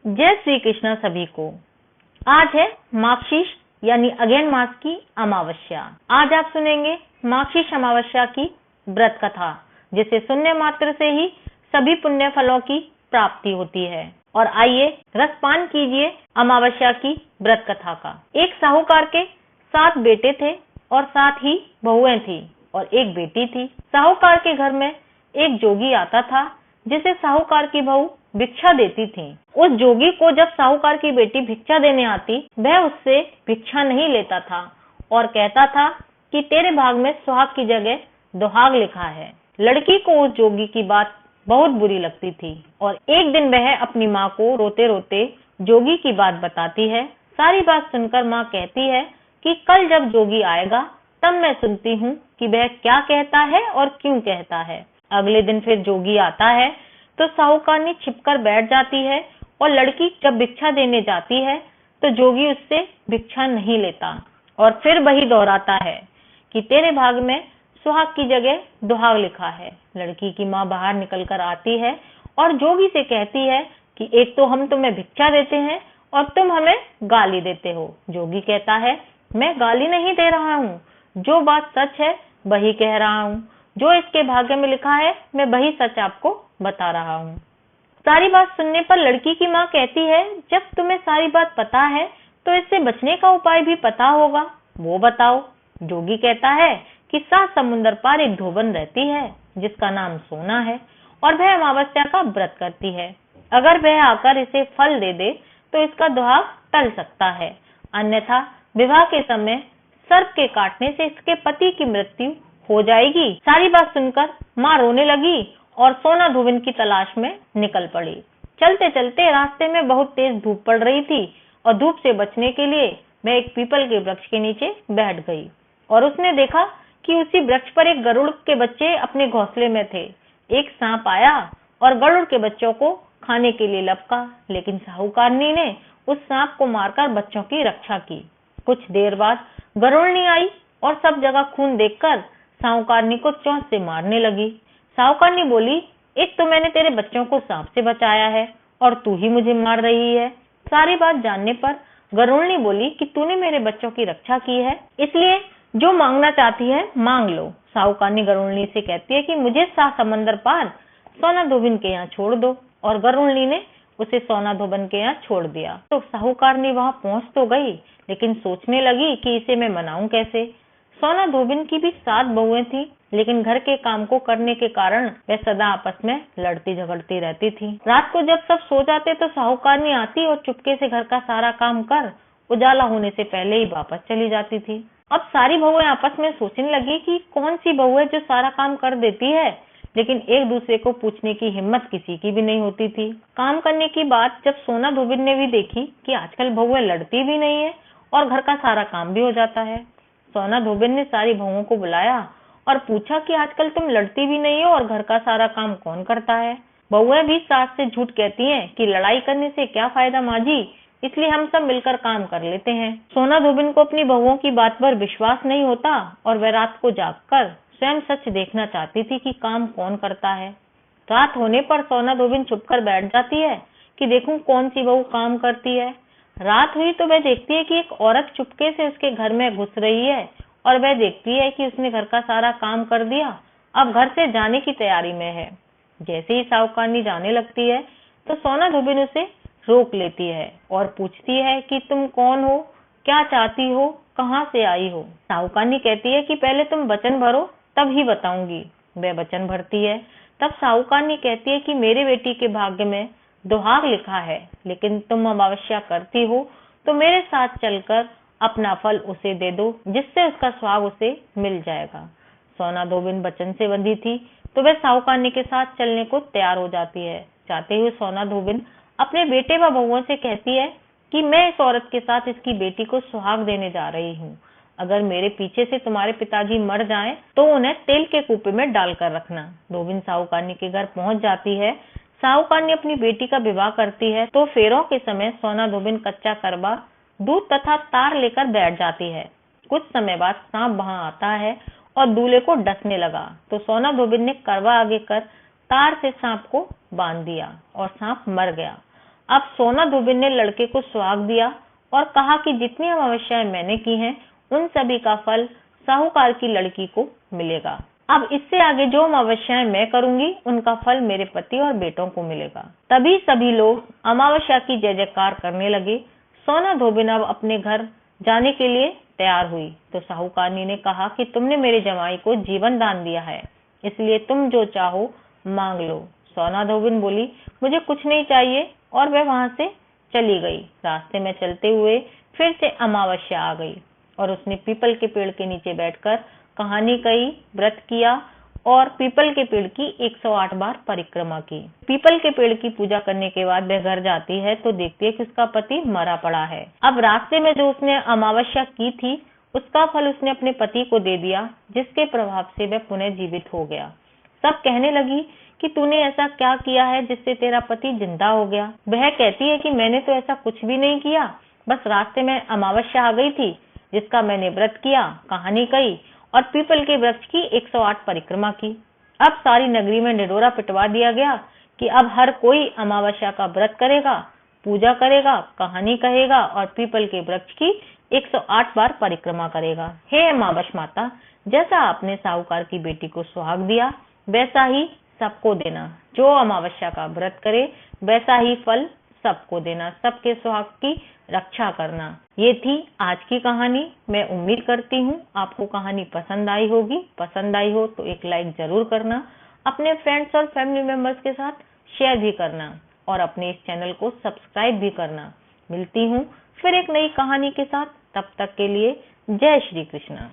जय श्री कृष्ण सभी को। आज है माघशीष यानी अगेन मास की अमावस्या। आज आप सुनेंगे माघशीष अमावस्या की व्रत कथा, जिसे सुनने मात्र से ही सभी पुण्य फलों की प्राप्ति होती है। और आइए रसपान कीजिए अमावस्या की व्रत कथा का। एक साहूकार के 7 बेटे थे और 7 ही बहुएं थी और एक बेटी थी। साहूकार के घर में एक जोगी आता था, जिसे साहूकार की बहू भिक्षा देती थी। उस जोगी को जब साहूकार की बेटी भिक्षा देने आती, वह उससे भिक्षा नहीं लेता था और कहता था कि तेरे भाग में सुहाग की जगह दुहाग लिखा है। लड़की को उस जोगी की बात बहुत बुरी लगती थी और एक दिन वह अपनी माँ को रोते रोते जोगी की बात बताती है। सारी बात सुनकर माँ कहती है कि कल जब जोगी आएगा तब मैं सुनती हूँ कि वह क्या कहता है और क्यों कहता है। अगले दिन फिर जोगी आता है तो साहूकारनी छिपकर बैठ जाती है और लड़की जब भिक्षा देने जाती है तो जोगी उससे भिक्षा नहीं लेता और फिर वही दोहराता है कि तेरे भाग में सुहाग की जगह दुहाग लिखा है। लड़की की माँ बाहर निकलकर आती है और जोगी से कहती है कि एक तो हम तुम्हें भिक्षा देते हैं और तुम हमें गाली देते हो। जोगी कहता है, मैं गाली नहीं दे रहा हूँ, जो बात सच है वही कह रहा हूँ। जो इसके भाग्य में लिखा है मैं वही सच आपको बता रहा हूँ। सारी बात सुनने पर लड़की की माँ कहती है, जब तुम्हें सारी बात पता है तो इससे बचने का उपाय भी पता होगा, वो बताओ। जोगी कहता है कि 7 समुंदर पार एक धोबन रहती है जिसका नाम सोना है और वह अमावस्या का व्रत करती है। अगर वह आकर इसे फल दे दे तो इसका दुहाग टल सकता है, अन्यथा विवाह के समय सर्प के काटने से इसके पति की मृत्यु हो जाएगी। सारी बात सुनकर माँ रोने लगी और सोना धोबिन की तलाश में निकल पड़ी। चलते चलते रास्ते में बहुत तेज धूप पड़ रही थी और धूप से बचने के लिए वह एक पीपल के वृक्ष के नीचे बैठ गई और उसने देखा कि उसी वृक्ष पर एक गरुड़ के बच्चे अपने घोंसले में थे। एक सांप आया और गरुड़ के बच्चों को खाने के लिए लपका, लेकिन साहूकारनी ने उस सांप को मारकर बच्चों की रक्षा की। कुछ देर बाद गरुड़नी आई और सब जगह खून देखकर साहूकारनी को चोंच से मारने लगी। साहूकारनी बोली, एक तो मैंने तेरे बच्चों को सांप से बचाया है और तू ही मुझे मार रही है। सारी बात जानने पर गरुड़नी बोली कि तूने मेरे बच्चों की रक्षा की है, इसलिए जो मांगना चाहती है मांग लो। साहूकारनी गरुड़नी से कहती है कि मुझे 7 समंदर पार सोना धोबिन के यहाँ छोड़ दो, और गरुड़नी ने उसे सोना धोबिन के यहाँ छोड़ दिया। तो साहूकारनी वहां पहुंच तो गई, लेकिन सोचने लगी कि इसे मैं मनाऊं कैसे। सोना धोबिन की भी 7 बहुएं थी, लेकिन घर के काम को करने के कारण वे सदा आपस में लड़ती झगड़ती रहती थी। रात को जब सब सो जाते तो साहूकारनी आती और चुपके से घर का सारा काम कर उजाला होने से पहले ही वापस चली जाती थी। अब सारी बहुएं आपस में सोचने लगी कि कौन सी बहू है जो सारा काम कर देती है, लेकिन एक दूसरे को पूछने की हिम्मत किसी की भी नहीं होती थी। काम करने की बात जब सोना धोबिन ने भी देखी कि आजकल बहुएं लड़ती भी नहीं है और घर का सारा काम भी हो जाता है, सोना धोबिन ने सारी बहुओं को बुलाया और पूछा कि आजकल तुम लड़ती भी नहीं हो और घर का सारा काम कौन करता है। बहुएं भी सास से झूठ कहती हैं कि लड़ाई करने से क्या फायदा माँ जी, इसलिए हम सब मिलकर काम कर लेते हैं। सोना धोबिन को अपनी बहुओं की बात पर विश्वास नहीं होता और वह रात को जागकर स्वयं सच देखना चाहती थी कि काम कौन करता है। रात होने पर सोना धोबिन छुपकर बैठ जाती है कि देखूं कौन सी बहू काम करती है। रात हुई तो वह देखती है कि एक औरत चुपके से उसके घर में घुस रही है और वह देखती है कि उसने घर का सारा काम कर दिया, अब घर से जाने की तैयारी में है। जैसे ही साहूकारनी जाने लगती है तो सोना धोबिन उसे रोक लेती है और पूछती है कि तुम कौन हो, क्या चाहती हो, कहाँ से आई हो। साहूकारनी कहती है कि पहले तुम वचन भरो तब ही बताऊंगी। वह वचन भरती है। तब साहूकारनी कहती है कि मेरे बेटी के भाग्य में दुहाग लिखा है, लेकिन तुम अमावस्या करती हो तो मेरे साथ चलकर अपना फल उसे दे दो, जिससे उसका सुहाग उसे मिल जाएगा। सोना धोबिन वचन से बंधी थी तो वह साहूकारनी के साथ चलने को तैयार हो जाती है। जाते हुए सोना धोबिन अपने बेटे व बहुओं से कहती है कि मैं इस औरत के साथ इसकी बेटी को सुहाग देने जा रही हूँ। अगर मेरे पीछे से तुम्हारे पिताजी मर जाएं तो उन्हें तेल के कूपे में डालकर रखना। धोबिन साहूकारनी के घर पहुंच जाती है। साहूकारनी अपनी बेटी का विवाह करती है तो फेरों के समय सोना धोबिन कच्चा करवा, दूध तथा तार लेकर बैठ जाती है। कुछ समय बाद सांप वहां आता है और दूल्हे को डसने लगा तो सोना धोबिन ने करवा आगे कर तार से सांप को बांध दिया और सांप मर गया। अब सोना धोबिन ने लड़के को सुहाग दिया और कहा कि जितनी अमावस्याएं मैंने की हैं उन सभी का फल साहूकार की लड़की को मिलेगा। अब इससे आगे जो अमावस्याएं मैं करूंगी उनका फल मेरे पति और बेटों को मिलेगा। तभी सभी लोग अमावस्या की जय जयकार करने लगे। सोना धोबिन अब अपने घर जाने के लिए तैयार हुई तो साहूकारनी ने कहा कि तुमने मेरे जमाई को जीवन दान दिया है, इसलिए तुम जो चाहो मांग लो। सोना धोबिन बोली, मुझे कुछ नहीं चाहिए, और वह वहां से चली गई। रास्ते में चलते हुए फिर से अमावस्या आ गई और उसने पीपल के पेड़ के नीचे बैठकर कहानी कही, व्रत किया और पीपल के पेड़ की 108 बार परिक्रमा की। पीपल के पेड़ की पूजा करने के बाद वह घर जाती है तो देखती है कि उसका पति मरा पड़ा है। अब रास्ते में जो उसने अमावस्या की थी उसका फल उसने अपने पति को दे दिया, जिसके प्रभाव से वह पुनः जीवित हो गया। सब कहने लगी कि तूने ऐसा क्या किया है जिससे तेरा पति जिंदा हो गया। वह कहती है कि मैंने तो ऐसा कुछ भी नहीं किया, बस रास्ते में अमावस्या आ गई थी जिसका मैंने व्रत किया, कहानी कही और पीपल के वृक्ष की 108 परिक्रमा की। अब सारी नगरी में निडोरा पिटवा दिया गया कि अब हर कोई अमावस्या का व्रत करेगा, पूजा करेगा, कहानी कहेगा और पीपल के वृक्ष की 108 बार परिक्रमा करेगा। हे अमावस माता, जैसा आपने साहूकार की बेटी को सुहाग दिया वैसा ही सबको देना। जो अमावस्या का व्रत करे वैसा ही फल सबको देना, सबके सुहाग की रक्षा करना। ये थी आज की कहानी। मैं उम्मीद करती हूँ आपको कहानी पसंद आई होगी। पसंद आई हो तो एक लाइक जरूर करना, अपने फ्रेंड्स और फैमिली मेंबर्स के साथ शेयर भी करना और अपने इस चैनल को सब्सक्राइब भी करना। मिलती हूँ फिर एक नई कहानी के साथ, तब तक के लिए जय श्री कृष्ण।